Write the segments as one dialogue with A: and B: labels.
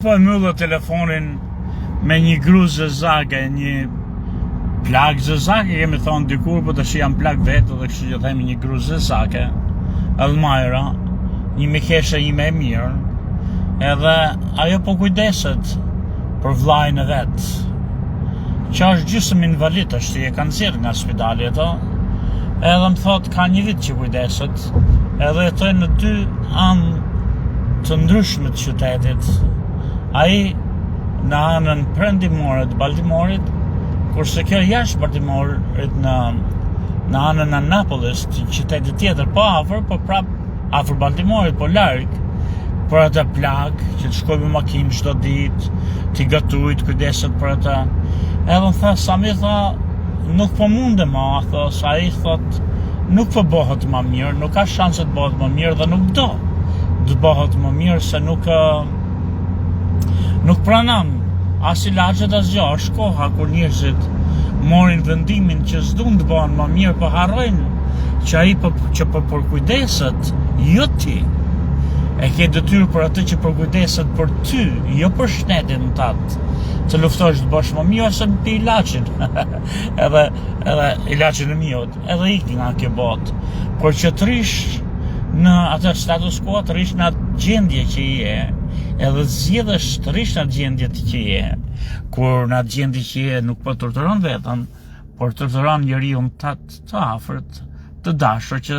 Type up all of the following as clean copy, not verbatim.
A: Po e mbyllë telefonin me një gru zezake, një plak zezake, kemi thonë dikur, po tash jam plak vetë dhe kështu që themi një gru zezake, Elmajra, një mikeshe ime e mirë, edhe ajo po kujdeset për vllajën e vetë, që është gjysmë invalid, është e kanë nxjerrë nga spitali ato, edhe më thot ka një vit që kujdeset, edhe jetoj në dy anë të ndryshme të qytetit. Ai në anën perëndimore të Baltimorit, kurse kjo jashtë Baltimorit në anën Annapolis, të qytetit tjetër, po afër, po prap afër Baltimorit, po larg, për atë plak që të shkoj me makinë çdo ditë, t'i gatuj, të kujdeset për atë. Edhe më tha, Sami tha, nuk po mundem ma, tha, sa ai thot, nuk po bëhet më mirë, nuk ka shanse të bëhet më mirë dhe nuk do të bëhet më mirë se nuk pranon as ilaçet as gjë. Është koha kur njerëzit morin vendimin që s'duan të bëhen më mirë, po harrojnë që ai që po kujdeset, jo ti. E ke detyrë për atë që përkujdeset për ty, jo për shtetin tat, të luftosh të bësh më mirë ose pi ilaçin. edhe ilaçin e mirë, edhe ik nga kjo botë. Por që të rish në atë status quo, të rish në atë gjendje që je, edhe zgjedhësh të rish në atë gjendje që je, kur në atë gjendje që je nuk po torturon vetën, por torturon njeriu të afërt, të dashur që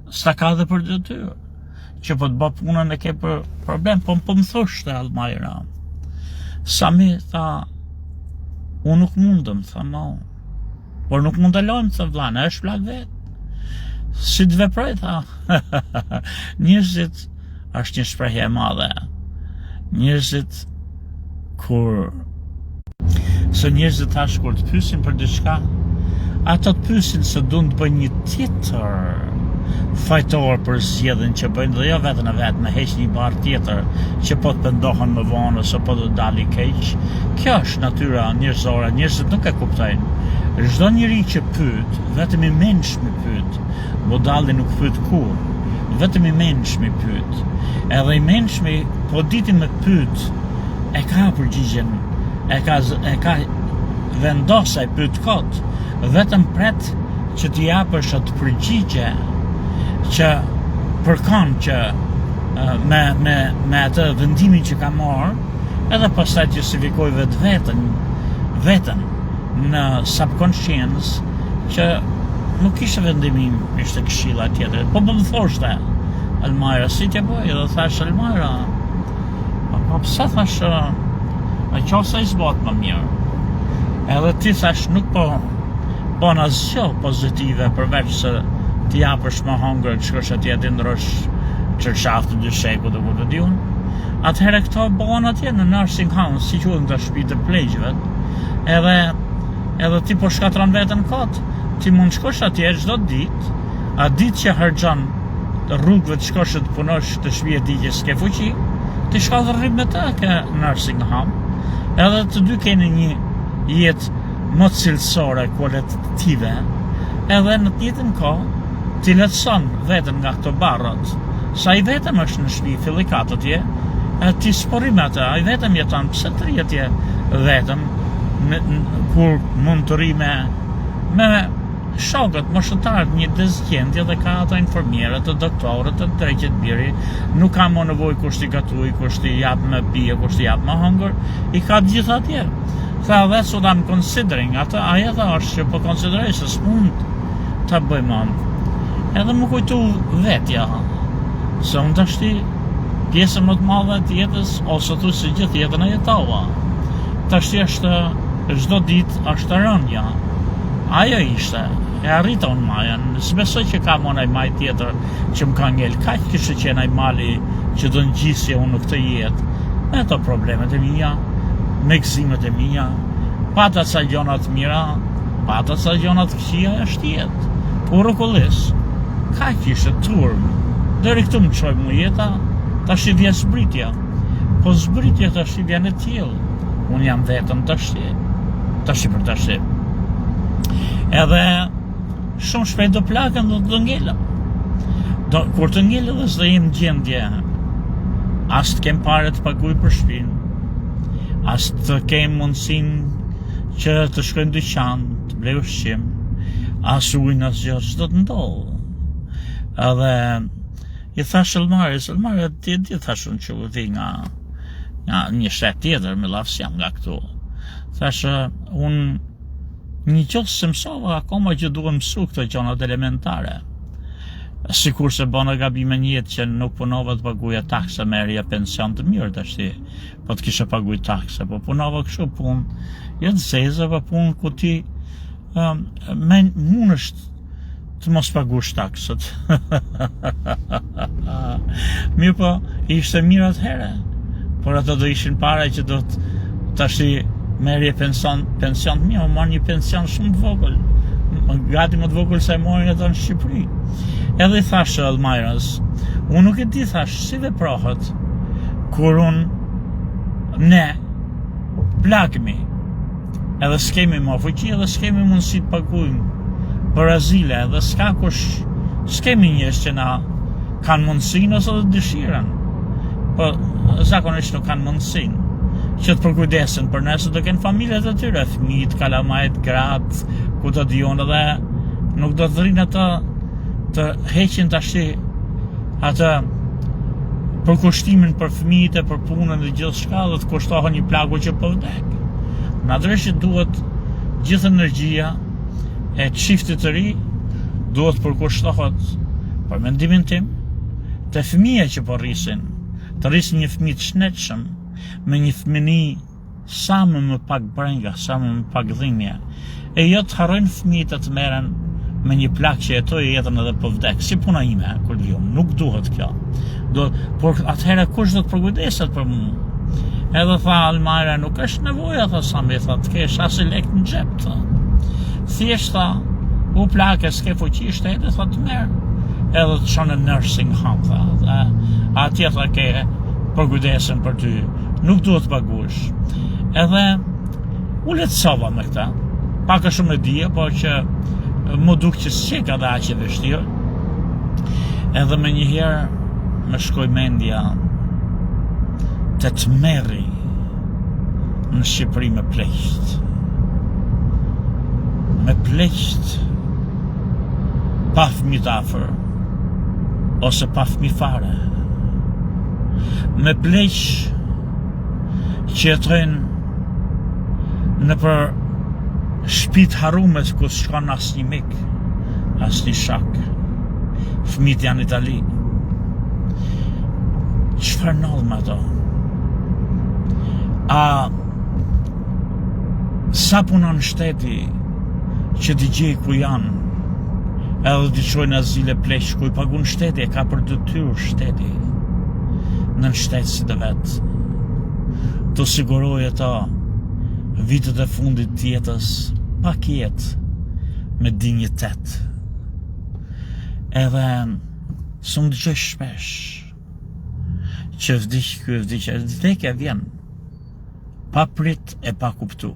A: s'ta ka dhe për detyrë, që po të bë punën e ke për problem. Po më thoshte Elmajra, Sami tha, unë nuk mundem, tha ma, por nuk mund të lojmë, tha vllana, është plak vetë. Si të veproj, tha. Njerëzit, është një shprehje e madhe. Njerëzit, njerëzit thash kur të pyesin për diçka, ato të pyesin se duan të bëjnë një tjetër fajtor për zgjedhjen që bëjnë, dhe jo vetën e vetë me heq një bar tjetër që po të pendohen më vonë ose po të dali keq. Kjo është natyra njerëzore, njerëzit nuk e kuptojnë. Çdo njeri që pyet, vetëm i mençmi pyet. Budalli nuk pyet kur, vetëm i mençmi pyet. Edhe i mençmi, po ditin me pyet, e ka përgjigjen, e ka vendosaj pyet kot, vetëm pret që t'i japësh atë përgjigje që përkon që me atë vendimin që ka marrë, edhe pastaj të justifikoj vetën në subconscious që nuk ishte vendimin, ishte këshilla tjetër. Po më thoshte Elmajra, si t'ja bëj? Edhe thash Elmajra, po pse thash, a qofse i zbot më mirë. Edhe ti thash nuk po bën asgjë pozitive përveç se t'i japësh më hongër, të shkosh atje të ndrosh çarshaf të dysheku dhe ku të diun. Atëherë këto bëhen atje në nursing home, si quhen të shtëpitë të pleqëve. Edhe ti po shkatron veten kot. Ti mund shkosh atje çdo ditë, a ditë që harxhon të rrugëve të shkosh të punosh të shtëpia di që s'ke fuqi, ti shko dhe rrim me të ke nursing home. Edhe të dy keni një jetë më cilësore, kualitative, edhe në të njëjtën kohë ti lehtëson veten nga këto barrat. Sa i vetëm është në shtëpi, fillikat atje, ti sporim atë, ai vetëm jeton, pse të rri atje vetëm, kur mund të rri me shokët, moshëtarët, një dezgjendje dhe ka ato informierët, të doktorët, të tregjet biri, nuk ka më nevojë kush t'i gatuj, kush t'i jap me pije, kush t'i jap me hëngër, i ka të gjitha atje. Tha, that's what I'm considering. Aja tha është që po konsideroj se s'mund t'a bëj më. Edhe më kujtu vetja, se unë tashti pjesën më të madhe të jetës, ose thu se gjithë jetën e jetova. Tashti është çdo ditë është rënja. Ajo ishte, e arrita unë majën, s'besoj që ka më naj maj tjetër që më ka ngel, kaq kishte qenë ai mali që do ngjisje unë në këtë jetë, me ato problemet e mia, me gëzimet e mia, pata ca gjona të mira, pata ca gjona të këqija, është jetë. Po rrokullis, kaq ishte turm, deri këtu më çoi më jeta, tash i vjen zbritja. Po zbritja tash i vjen e tillë. Unë jam vetëm tash për tash. Edhe shumë shpejt do plakën do ngelëm. Kur të ngelë dhe s'do jem gjendje, as të kem pare të paguaj për shtëpinë, as të kemë mundësin që të shkojmë dyqan, të blej ushqim, as ujnë as gjë, çdo të ndodhë. Edhe i thash Elmari ti thash unë që vi nga një shtet tjetër, me lavës jam nga këtu. Thash unë një qoftë se mësova akoma që duhet mësu këto gjonat elementare. Sikur se bëna gabime një jetë që nuk punova të paguja taksa, merja pension të mirë tashti, po të kisha paguj taksa, po punova kështu punë, jo të zeza, po punë ku ti mund është të mos pagush taksat. Mirë po, ishte mirë atëhere, por ato do ishin para që do të tashti merje pension të mirë, marrë një pension shumë të vogël, gati më të vogël se morin ato në Shqipëri. Edhe i thashë Elmajrës, unë nuk e di thash si veprohet kur ne plagmi, edhe s'kemi më fuqi, edhe s'kemi mundësi të pagujmë për azile, edhe s'kemi njës që na kanë mundësin ose të dëshiren, po zakonisht nuk kanë mundësin që të përkujdesen për ne, se do kenë familjet e tyre, fëmijët, kalamajt, gratë, ku të dion, edhe nuk do të rrinë atë të heqin tashti atë përkushtimin për fëmijët e për punën dhe gjithë shka, dhe të kushtohen një plagu që po vdek. Natëresht duhet gjithë energjia e çiftit të ri duhet përkushtohet, për mendimin tim, të fëmija që po rrisin, të rrisin një fëmijë të shnetshëm, me një fëmini sa më pak brenga, sa më pak dhimbje, e jo të harrojnë fëmijët të meren me një plak që jetoj jetën edhe po vdek, si puna ime, kur lium, nuk duhet kjo. Por atëherë kush do të përkujdeset për mu? Edhe tha Elmajra, nuk është nevoja, tha Sami, tha, të kesh asë lek në xhep, tha. Thjesht, tha, u plake, s'ke fuqi shtete, tha të merë. Edhe të shonë në nursing home, tha, atje tha ke përkujdesen për ty, nuk duhet të pagush. Edhe, u letësova me këta, pak e shumë e dije, por që më duk që s'ke ka dhe aqe vështirë, edhe me njëherë me shkoj mendja të të meri në Shqipëri me pleqt. Me pleqt, pa fëmijë të afër, ose pa fëmijë fare. Me pleqt që jetojnë në për shpit harumet ku shkon as një mik, as një shak, fëmijët janë Itali. Çfarë ndodh me ato? A sa punon shteti që t'i gjej ku janë, edhe t'i çojnë azile pleq, ku i pagun shteti, e ka për detyrë shteti në shtet si të vet, të sigurojë ato vitet e fundit të jetës pak jetë me dinjitet. Edhe së më dëgjoj shpesh që vdekja vjen pa prit e pa kuptu.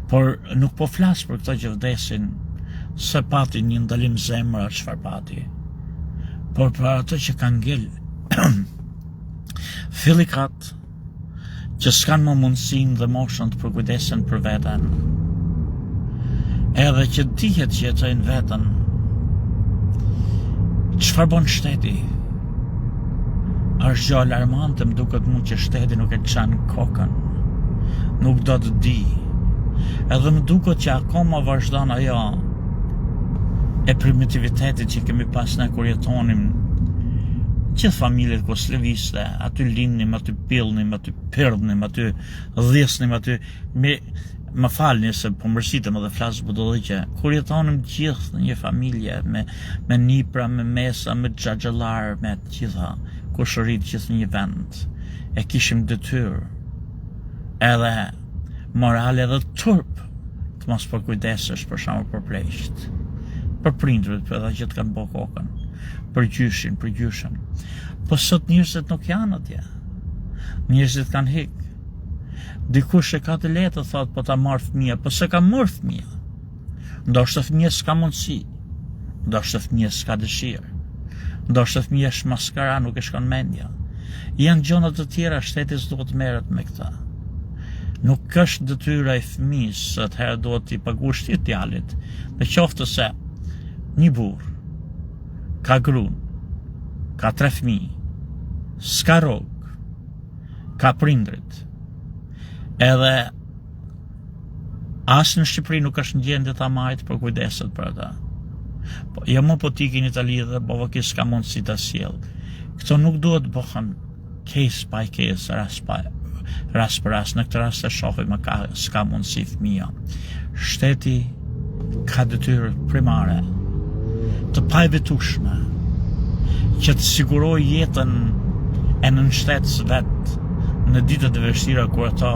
A: Por nuk po flas për këto që vdesin se pati një ndalim zemra çfarë pati, por për ato që kanë ngel fillikat që s'kanë më mundësin dhe moshën të përkujdesen për veten, edhe që dihet që jetojnë veten. Çfarë bën shteti? Është gjë alarmante, më duket mu që shteti nuk e çan kokën, nuk do të di, edhe më duket që akoma vazhdon ajo e primitivitetit që kemi pas ne kur jetonim. Gjithë familjet ku s'lëviste, aty lindnim, aty pillnim, aty pirdhnim, aty dhisnim, aty më falni se po mërsitem edhe flas budolliqe. Kur jetonim gjithë në një familje me nipra, me mesa, me xhaxhallar, me të gjitha, kushërit gjithë një vend, e kishim detyrë edhe moral edhe turp të mos përkujdesesh për shkak për pleqt, për prindrit, për ata që të kanë bë kokën, për gjyshin, për gjyshen. Po sot njerëzit nuk janë atje. Njerëzit kanë hik. Dikush e ka të lehtë të thotë po ta marr fëmia, po se ka marr fëmia. Ndoshta fëmia s'ka mundësi. Ndoshta fëmia s'ka dëshirë. Ndoshta fëmia është maskara, nuk e shkon mendja. Janë gjëra të tjera, shteti duhet të merret me këta. Nuk është detyra e fëmijës, atëherë duhet t'i paguash ti djalit, në qoftë se një burr ka gruan, ka 3 fëmijë, s'ka rrog, ka prindrit, edhe as në Shqipëri nuk është në gjendje ta marrë për kujdeset për ata. Po, jo më po tiki në Itali dhe bova që s'ka mundësi ta sjell. Këto nuk duhet bëhen case by case, ras për ras. Në këtë rast e shohim s'ka mundësi fëmia. Shteti ka detyrë primare të paevetueshme që të siguroj jetën e nënshtetës vet në ditët e vështira kur ata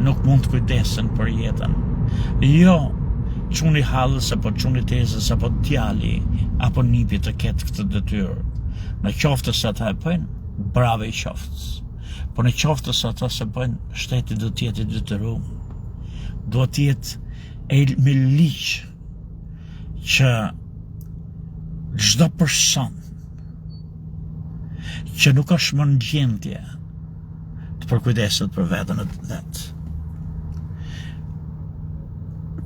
A: nuk mund të kujdesen për jetën. Jo çuni hallës apo çuni tezës apo djali apo nipi të ketë këtë detyrë. Në qoftë se ata e bëjnë, bravo i qoftë. Po në qoftë se ata se bëjnë, shteti do të jetë i detyruar. Do të jetë me ligj që çdo person që nuk është më në gjendje të përkujdeset për veten e vet,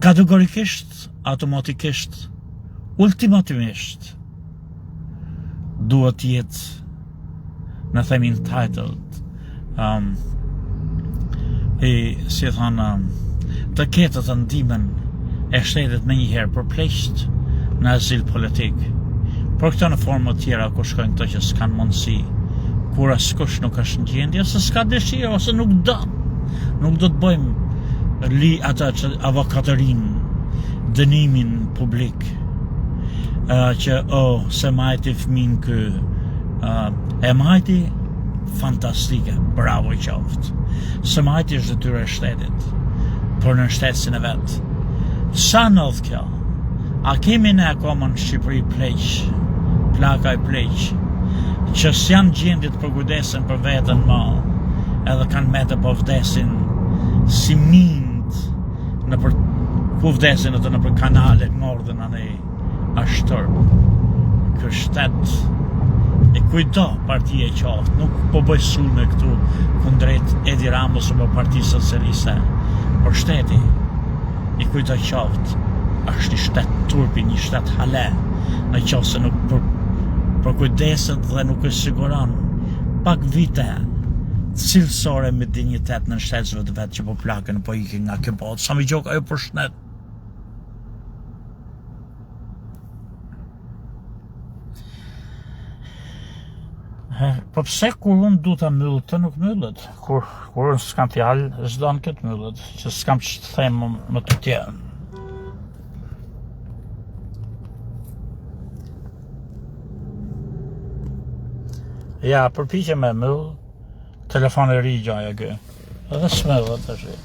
A: kategorikisht, automatikisht, ultimativisht duhet jetë në themin entitled si thonë të ketë të ndihmën e shtetit me njëherë përpleqt në azil politik, por këto në forma të tjera ku shkojnë këto që s'kan mundësi, kur askush nuk është në gjendje, ose s'ka dëshirë, ose nuk do të bëjmë ata që avokatërin, dënimin publik, që se majti fëmin kë, e majti fantastike, bravo i qoftë. Se majti është detyra e shtetit, për në shtetësin e vetë. Sa ndodh kjo? A kemi ne akoma në Shqipëri plaka e pleq, që s'janë gjendit për kujdesen për vetën ma, edhe kanë mete po vdesin si mind në për ku vdesin atë në për kanalet ngordën anë ashtër. Kër shtet e kujdo partia e qoftë, nuk po bëj sulme këtu kundrejt Edi Ramos apo Partisë Socialiste, por shteti i kujdo qoftë është një shtet turpi, një shtet hale, në qoftë se nuk për kujdeset dhe nuk e siguron pak vite cilësore me dignitet në shtetësve të vetë që po plakën po ikin nga kjo botë. Sa mi gjok ajo për shnet. Po pse kur unë du të myllët të nuk myllët? Kur unë s'kam fjallë, s'do në këtë myllët, që s'kam që të themë më të tjerë. Ja, përpiqe me myllë, telefon e ri gjaja kë. Edhe s'myllët është.